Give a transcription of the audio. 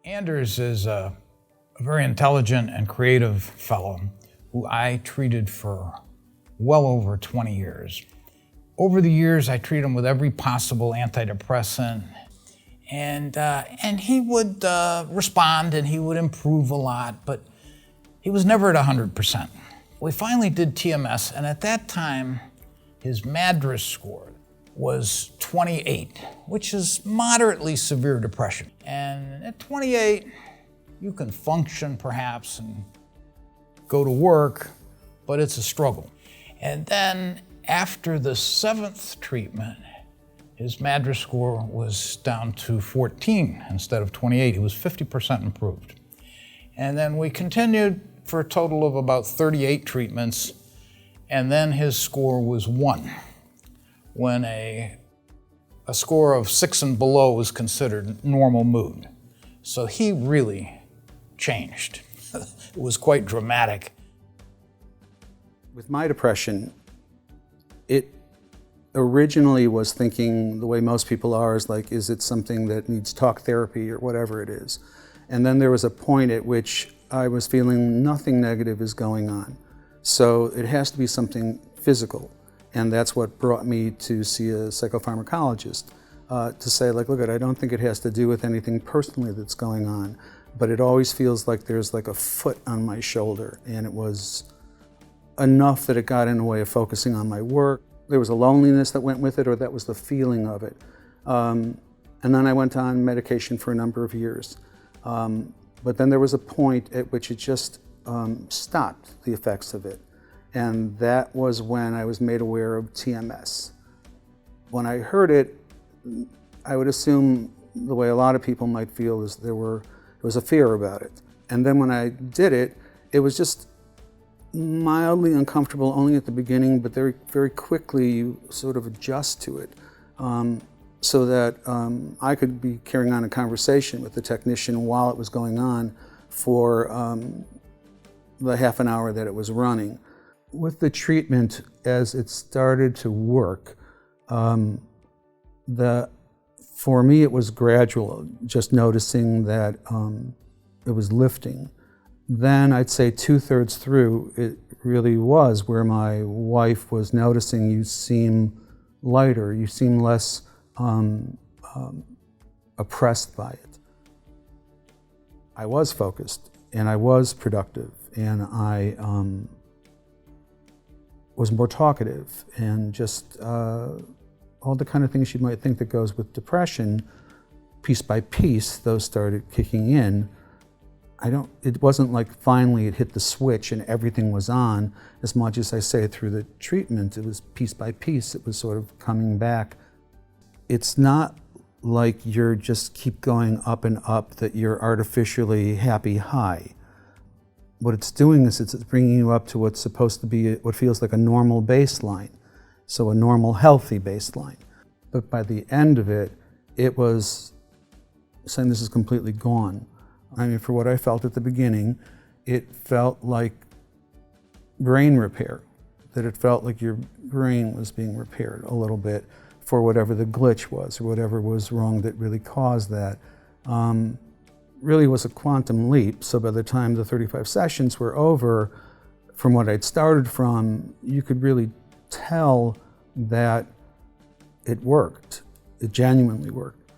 Anders is a very intelligent and creative fellow who I treated for well over 20 years. Over the years, I treated him with every possible antidepressant, and he would respond and he would improve a lot, but he was never at 100%. We finally did TMS, and at that time, his MADRS score was 28, which is moderately severe depression. And at 28, you can function perhaps and go to work, but it's a struggle. And then after the 7th treatment, his MADRS score was down to 14 instead of 28. He was 50% improved. And then we continued for a total of about 38 treatments, and then his score was 1, when a score of 6 and below was considered normal mood. So he really changed. It was quite dramatic. With my depression, it originally was thinking the way most people are, is like, is it something that needs talk therapy or whatever it is? And then there was a point at which I was feeling nothing negative is going on. So it has to be something physical. And that's what brought me to see a psychopharmacologist, to say, like, look, I don't think it has to do with anything personally that's going on, but it always feels like there's like a foot on my shoulder. And it was enough that it got in the way of focusing on my work. There was a loneliness that went with it, or that was the feeling of it. And then I went on medication for a number of years. But then there was a point at which it just stopped, the effects of it. And that was when I was made aware of TMS. When I heard it, I would assume the way a lot of people might feel is there was a fear about it. And then when I did it, it was just mildly uncomfortable only at the beginning, but very, very quickly you sort of adjust to it. So that I could be carrying on a conversation with the technician while it was going on for the half an hour that it was running. With the treatment, as it started to work, for me it was gradual, just noticing that it was lifting. Then I'd say 2/3 through, it really was where my wife was noticing, you seem lighter, you seem less oppressed by it. I was focused and I was productive, and I was more talkative, and just all the kind of things you might think that goes with depression. Piece by piece, those started kicking in. It wasn't like finally it hit the switch and everything was on, as much as I say through the treatment. It was piece by piece, it was sort of coming back. It's not like you're just keep going up and up, that you're artificially happy high. What it's doing is it's bringing you up to what's supposed to be what feels like a normal baseline, so a normal, healthy baseline. But by the end of it, it was saying this is completely gone. I mean, for what I felt at the beginning, it felt like brain repair, that it felt like your brain was being repaired a little bit for whatever the glitch was, or whatever was wrong that really caused that. Really was a quantum leap. So by the time the 35 sessions were over, from what I'd started from, you could really tell that it worked. It genuinely worked.